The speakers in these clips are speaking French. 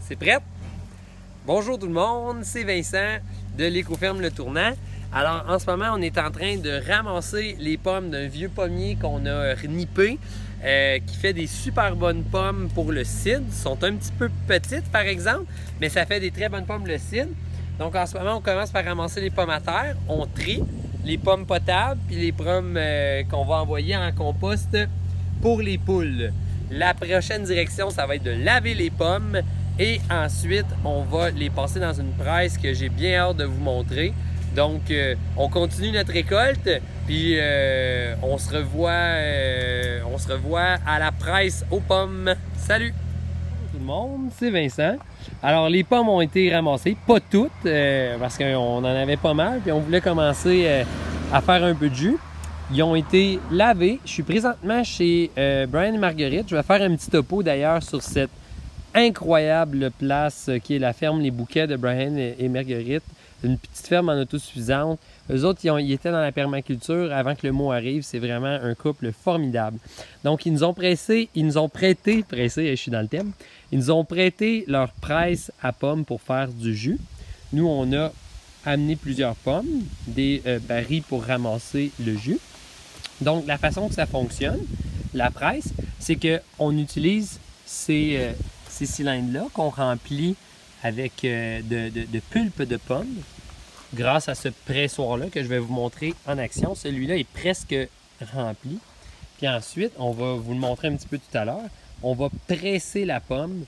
C'est prêt? Bonjour tout le monde, c'est Vincent de l'Écoferme Le Tournant. Alors en ce moment, on est en train de ramasser les pommes d'un vieux pommier qu'on a nippé, qui fait des super bonnes pommes pour le cidre. Elles sont un petit peu petites par exemple, mais ça fait des très bonnes pommes le cidre. Donc en ce moment, on commence par ramasser les pommes à terre, on trie les pommes potables puis les pommes qu'on va envoyer en compost pour les poules. La prochaine direction, ça va être de laver les pommes et ensuite, on va les passer dans une presse que j'ai bien hâte de vous montrer. Donc, on continue notre récolte, puis on se revoit à la presse aux pommes. Salut! Bonjour tout le monde, c'est Vincent. Alors, les pommes ont été ramassées, pas toutes, parce qu'on en avait pas mal, puis on voulait commencer à faire un peu de jus. Ils ont été lavés. Je suis présentement chez Brian et Marguerite. Je vais faire un petit topo d'ailleurs sur cette incroyable place qui est la ferme Les Bouquets de Brian et Marguerite. Une petite ferme en autosuffisante. Eux autres, ils étaient dans la permaculture avant que le mot arrive. C'est vraiment un couple formidable. Donc, ils nous ont prêté, je suis dans le thème, ils nous ont prêté leur presse à pommes pour faire du jus. Nous, on a amené plusieurs pommes, des barils pour ramasser le jus. Donc, la façon que ça fonctionne, la presse, c'est qu'on utilise ces cylindres-là qu'on remplit avec de pulpe de pommes grâce à ce pressoir-là que je vais vous montrer en action. Celui-là est presque rempli. Puis ensuite, on va vous le montrer un petit peu tout à l'heure. On va presser la pomme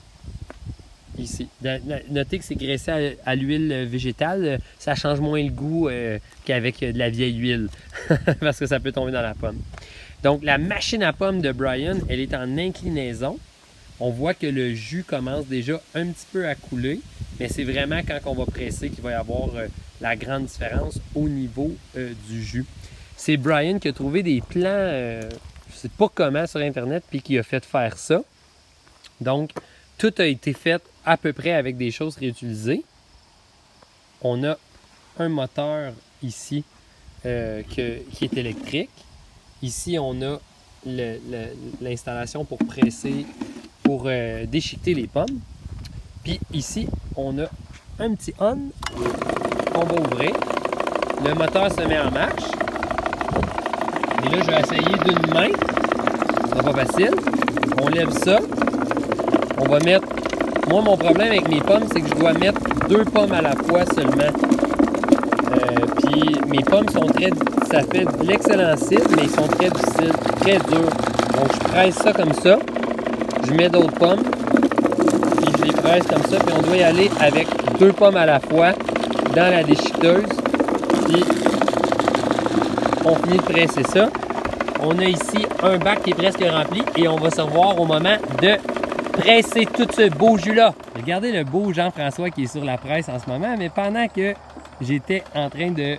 ici. Notez que c'est graissé à l'huile végétale. Ça change moins le goût qu'avec de la vieille huile parce que ça peut tomber dans la pomme. Donc, la machine à pommes de Brian, elle est en inclinaison. On voit que le jus commence déjà un petit peu à couler, mais c'est vraiment quand on va presser qu'il va y avoir la grande différence au niveau du jus. C'est Brian qui a trouvé des plans, je ne sais pas comment, sur Internet, puis qui a fait faire ça. Donc, tout a été fait à peu près avec des choses réutilisées. On a un moteur ici qui est électrique. Ici, on a l'installation pour presser, pour déchiqueter les pommes. Puis ici, on a un petit on qu'on va ouvrir. Le moteur se met en marche. Et là, je vais essayer d'une main. Ce sera pas facile. On lève ça. On va mettre... Moi, mon problème avec mes pommes, c'est que je dois mettre 2 pommes à la fois seulement. Puis mes pommes sont très... Ça fait de l'excellent cidre, mais ils sont très difficiles, très durs. Donc, je presse ça comme ça. Je mets d'autres pommes, puis je les presse comme ça, puis on doit y aller avec 2 pommes à la fois dans la déchiqueteuse, puis on finit de presser ça. On a ici un bac qui est presque rempli et on va se revoir au moment de presser tout ce beau jus-là. Regardez le beau Jean-François qui est sur la presse en ce moment, mais pendant que j'étais en train de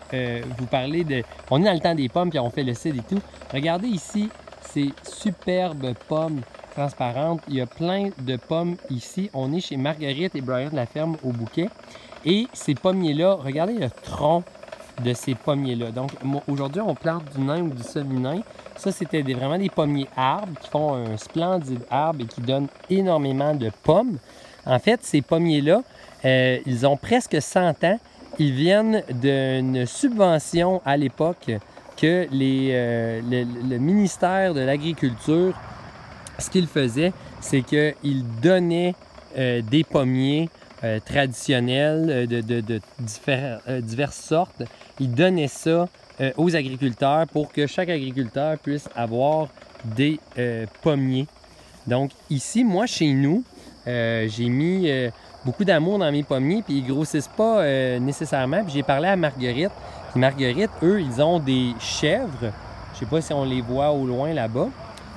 vous parler de... On est dans le temps des pommes, puis on fait le cidre et tout. Regardez ici ces superbes pommes transparente. Il y a plein de pommes ici. On est chez Marguerite et Brian de la ferme au Bouquet. Et ces pommiers-là, regardez le tronc de ces pommiers-là. Donc aujourd'hui, on plante du nain ou du semi-nain. Ça, c'était vraiment des pommiers arbres qui font un splendide arbre et qui donnent énormément de pommes. En fait, ces pommiers-là, ils ont presque 100 ans. Ils viennent d'une subvention à l'époque que le ministère de l'Agriculture, ce qu'il faisait, c'est qu'il donnait des pommiers traditionnels de diverses sortes. Il donnait ça aux agriculteurs pour que chaque agriculteur puisse avoir des pommiers. Donc ici, moi, chez nous, j'ai mis beaucoup d'amour dans mes pommiers, puis ils ne grossissent pas nécessairement. Puis j'ai parlé à Marguerite. Puis Marguerite, eux, ils ont des chèvres. Je ne sais pas si on les voit au loin là-bas.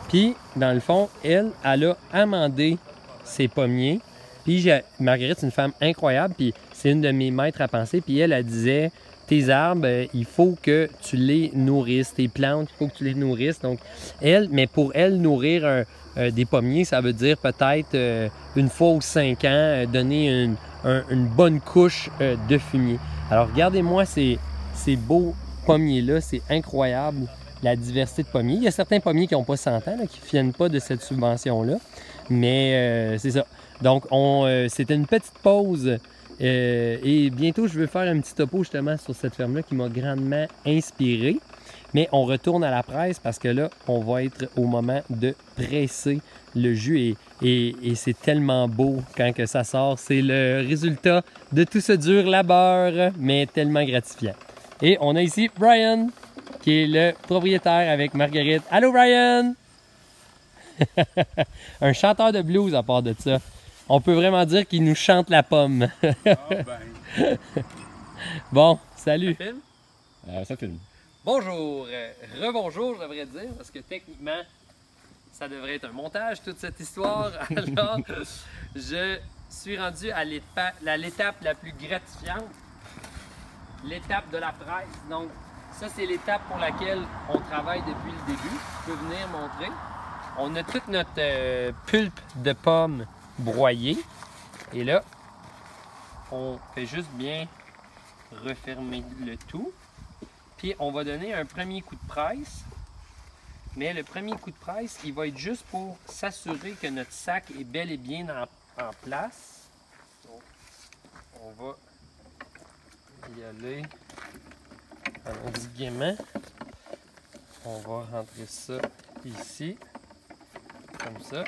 Puis, dans le fond, elle a amendé ses pommiers. Puis, Marguerite, c'est une femme incroyable. Puis, c'est une de mes maîtres à penser. Puis, elle disait, tes arbres, il faut que tu les nourrisses. Tes plantes, il faut que tu les nourrisses. Donc, mais pour elle, nourrir des pommiers, ça veut dire peut-être une fois aux 5 ans, donner une bonne couche de fumier. Alors, regardez-moi ces beaux pommiers-là. C'est incroyable. La diversité de pommiers. Il y a certains pommiers qui n'ont pas 100 ans, là, qui ne viennent pas de cette subvention-là. Mais c'est ça. Donc, c'était une petite pause. Et bientôt, je veux faire un petit topo justement sur cette ferme-là qui m'a grandement inspiré. Mais on retourne à la presse parce que là, on va être au moment de presser le jus et c'est tellement beau quand que ça sort. C'est le résultat de tout ce dur labeur, mais tellement gratifiant. Et on a ici Brian, qui est le propriétaire avec Marguerite. Allô Brian! Un chanteur de blues à part de ça. On peut vraiment dire qu'il nous chante la pomme. Bon, salut! Ça filme? Ça filme. Bonjour, rebonjour je devrais dire, parce que techniquement, ça devrait être un montage toute cette histoire. Alors, je suis rendu à l'étape la plus gratifiante, l'étape de la presse. Donc, ça c'est l'étape pour laquelle on travaille depuis le début. Je peux venir montrer. On a toute notre pulpe de pommes broyée. Et là, on fait juste bien refermer le tout. Puis on va donner un premier coup de presse. Mais le premier coup de presse, il va être juste pour s'assurer que notre sac est bel et bien en place. Donc, on va y aller. Allons-y gaiement. On va rentrer ça ici. Comme ça.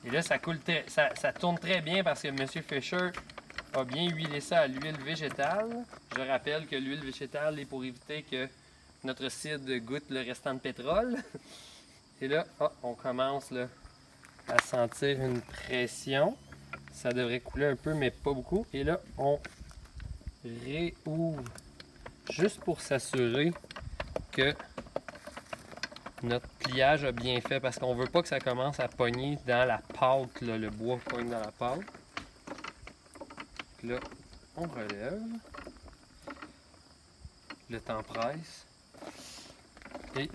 Et là, ça coule ça tourne très bien parce que M. Fisher a bien huilé ça à l'huile végétale. Je rappelle que l'huile végétale est pour éviter que notre cidre goûte le restant de pétrole. Et là, on commence là, à sentir une pression. Ça devrait couler un peu, mais pas beaucoup. Et là, on réouvre juste pour s'assurer que notre pliage a bien fait parce qu'on veut pas que ça commence à pogner dans la pâte, là, le bois pogne dans la pâte. Là, on relève. Le temps presse. Et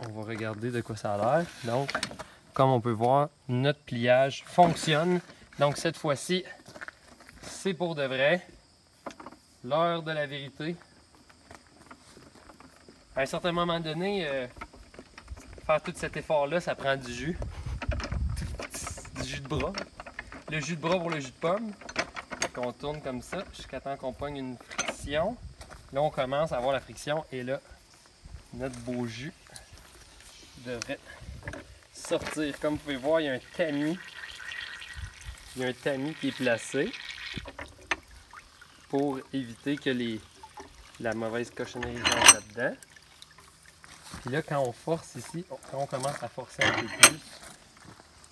on va regarder de quoi ça a l'air. Donc, comme on peut voir, notre pliage fonctionne. Donc cette fois-ci, c'est pour de vrai. L'heure de la vérité. À un certain moment donné, faire tout cet effort-là, ça prend du jus. Du jus de bras. Le jus de bras pour le jus de pomme. On tourne comme ça jusqu'à temps qu'on pogne une friction. Là, on commence à avoir la friction et là, notre beau jus devrait sortir. Comme vous pouvez voir, il y a un tamis. Il y a un tamis qui est placé pour éviter que la mauvaise cochonnerie rentre là-dedans. Puis là, quand on force ici, quand on commence à forcer un peu plus,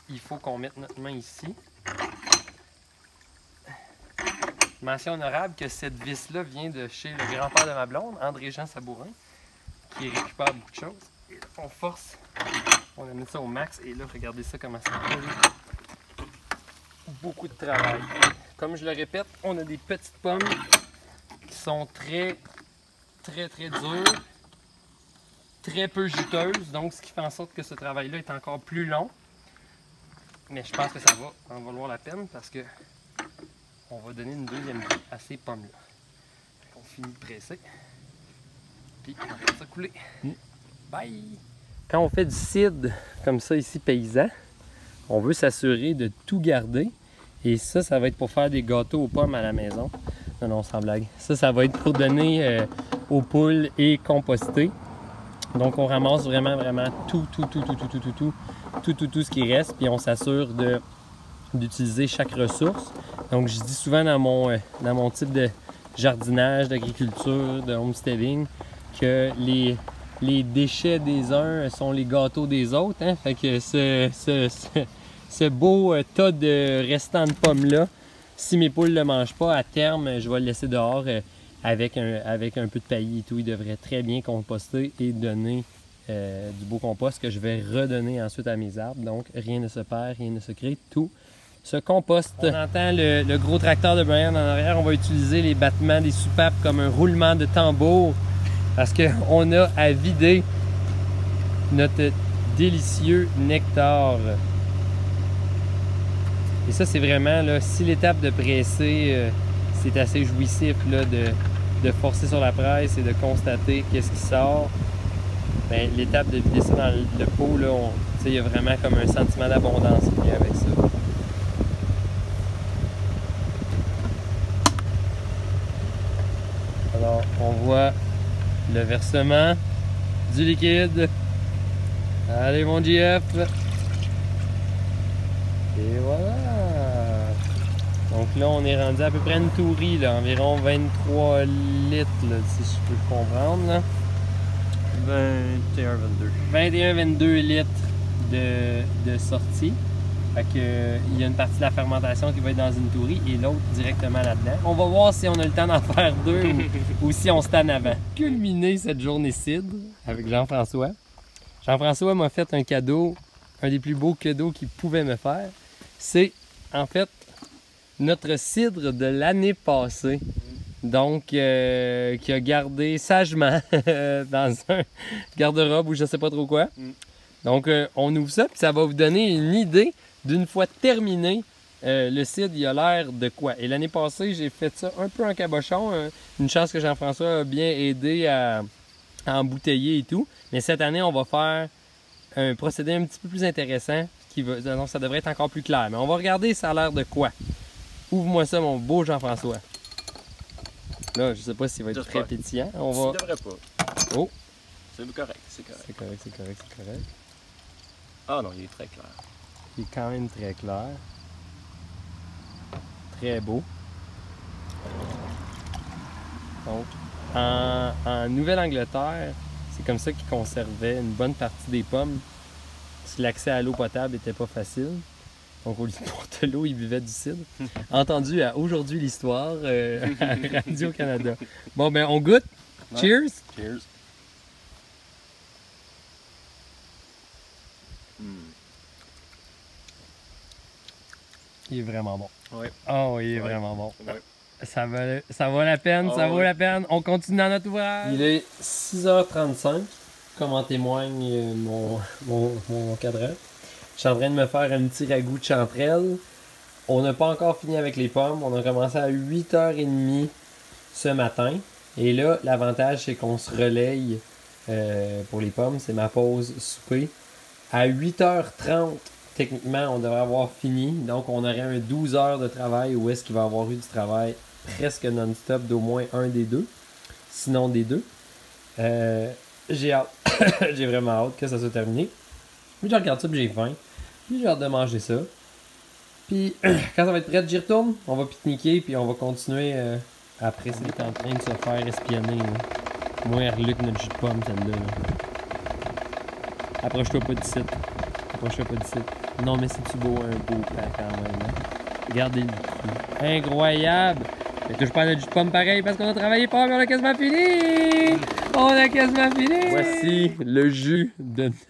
il faut qu'on mette notre main ici. Mention honorable que cette vis-là vient de chez le grand-père de ma blonde, André-Jean Sabourin, qui récupère beaucoup de choses. Et là, on force, on a mis ça au max, et là, regardez ça comment ça coule. Beaucoup de travail. Comme je le répète, on a des petites pommes qui sont très dures, très peu juteuses, donc ce qui fait en sorte que ce travail-là est encore plus long. Mais je pense que ça va en valoir la peine parce que on va donner une deuxième vie à ces pommes-là. On finit de presser. Puis on va laisser ça couler. Bye! Quand on fait du cidre comme ça ici paysan, on veut s'assurer de tout garder. Et ça va être pour faire des gâteaux aux pommes à la maison. Non, sans blague. Ça va être pour donner aux poules et composter. Donc on ramasse vraiment tout ce qui reste. Puis on s'assure d'utiliser chaque ressource. Donc je dis souvent dans mon type de jardinage, d'agriculture, de homesteading, que les déchets des uns sont les gâteaux des autres. Hein? Fait que ce beau tas de restants de pommes-là, si mes poules ne le mangent pas, à terme, je vais le laisser dehors avec un peu de paillis et tout. Il devrait très bien composter et donner du beau compost que je vais redonner ensuite à mes arbres. Donc rien ne se perd, rien ne se crée, tout se composte. On entend le gros tracteur de Brian en arrière. On va utiliser les battements des soupapes comme un roulement de tambour parce qu'on a à vider notre délicieux nectar. Et ça, c'est vraiment, là, si l'étape de presser, c'est assez jouissif là, de forcer sur la presse et de constater qu'est-ce qui sort, l'étape de vider ça dans le pot, là, il y a vraiment comme un sentiment d'abondance qui vient avec ça. le versement du liquide. Allez mon JF. Et voilà. Donc là, on est rendu à peu près une tourie, là, environ 23 litres, là, si je peux comprendre. Là. 21-22 litres de sortie. Fait que, il y a une partie de la fermentation qui va être dans une tourie et l'autre directement là-dedans. On va voir si on a le temps d'en faire deux ou si on se tanne avant. Culminé cette journée cidre avec Jean-François. Jean-François m'a fait un cadeau, un des plus beaux cadeaux qu'il pouvait me faire. C'est en fait notre cidre de l'année passée. Donc, qui a gardé sagement dans un garde-robe ou je sais pas trop quoi. Donc, on ouvre ça, puis ça va vous donner une idée d'une fois terminé. Le cidre, il a l'air de quoi? Et l'année passée, j'ai fait ça un peu en cabochon. Une chance que Jean-François a bien aidé à embouteiller et tout. Mais cette année, on va faire un procédé un petit peu plus intéressant. Donc, ça devrait être encore plus clair. Mais on va regarder ça a l'air de quoi. Ouvre-moi ça, mon beau Jean-François. Là, je sais pas s'il va être très pétillant. On va... Ça devrait pas. Oh! C'est correct, c'est correct. C'est correct, c'est correct, c'est correct. Ah non, il est très clair. Il est quand même très clair. Très beau. Donc, en Nouvelle-Angleterre, c'est comme ça qu'ils conservaient une bonne partie des pommes. Si l'accès à l'eau potable n'était pas facile. Donc, au lieu de boire de l'eau, ils buvaient du cidre. Entendu à Aujourd'hui l'Histoire à Radio-Canada. Bon, ben, on goûte. Ouais. Cheers! Cheers! Il est vraiment bon. Oui. Oh, il est vraiment bon. Ouais. Ça vaut la peine, ça vaut la peine. On continue dans notre ouvrage. Il est 6h35, comme en témoigne mon cadran. Je suis en train de me faire un petit ragoût de chanterelle. On n'a pas encore fini avec les pommes. On a commencé à 8h30 ce matin. Et là, l'avantage, c'est qu'on se relaye pour les pommes. C'est ma pause souper. À 8h30, techniquement, on devrait avoir fini. Donc, on aurait un 12 heures de travail où est-ce qu'il va y avoir eu du travail presque non-stop d'au moins un des deux. Sinon des deux. J'ai hâte. J'ai vraiment hâte que ça soit terminé. Puis je regarde ça, puis j'ai faim. Puis j'ai hâte de manger ça. Puis quand ça va être prêt, j'y retourne. On va pique-niquer, puis on va continuer après. C'est en train de se faire espionner. Là. Moi, Luc, notre jus de pomme, celle-là. Approche-toi pas d'ici. Approche-toi pas d'ici. Non, mais c'est-tu beau, un beau plat quand même. Hein? Regardez le coup. Incroyable! Mais touche pas à notre jus de pomme pareil parce qu'on a travaillé fort, mais on a quasiment fini! On a quasiment fini! Voici le jus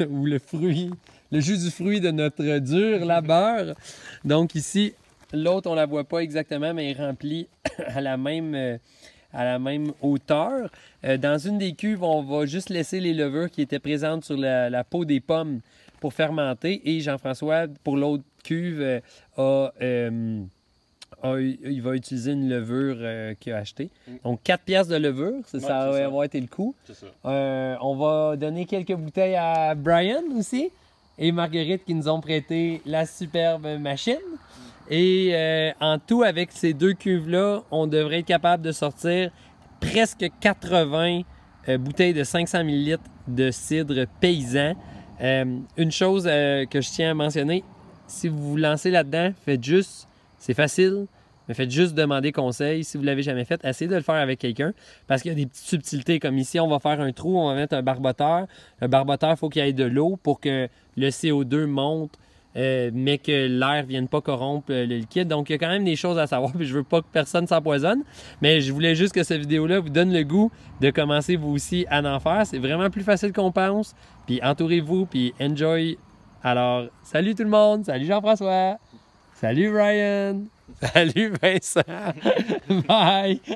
ou le fruit. Le jus du fruit de notre dur labeur. Donc ici, l'autre, on la voit pas exactement, mais il est rempli à la même hauteur. Dans une des cuves, on va juste laisser les levures qui étaient présentes sur la peau des pommes pour fermenter. Et Jean-François, pour l'autre cuve, il va utiliser une levure qu'il a achetée. Donc 4 piastres de levure, ça va avoir été le coût. On va donner quelques bouteilles à Brian aussi. Et Marguerite qui nous ont prêté la superbe machine. Et en tout, avec ces deux cuves-là, on devrait être capable de sortir presque 80 bouteilles de 500 ml de cidre paysan. Une chose que je tiens à mentionner, si vous vous lancez là-dedans, faites juste, c'est facile, mais faites juste demander conseil. Si vous ne l'avez jamais fait, essayez de le faire avec quelqu'un parce qu'il y a des petites subtilités. Comme ici, on va faire un trou, on va mettre un barboteur. Le barboteur, il faut qu'il y ait de l'eau pour que le CO2 monte, mais que l'air ne vienne pas corrompre le liquide. Donc, il y a quand même des choses à savoir, puis je veux pas que personne s'empoisonne. Mais je voulais juste que cette vidéo-là vous donne le goût de commencer vous aussi à en faire. C'est vraiment plus facile qu'on pense. Puis entourez-vous, puis enjoy. Alors, salut tout le monde! Salut Jean-François! Salut Ryan! Salut Vincent! Bye!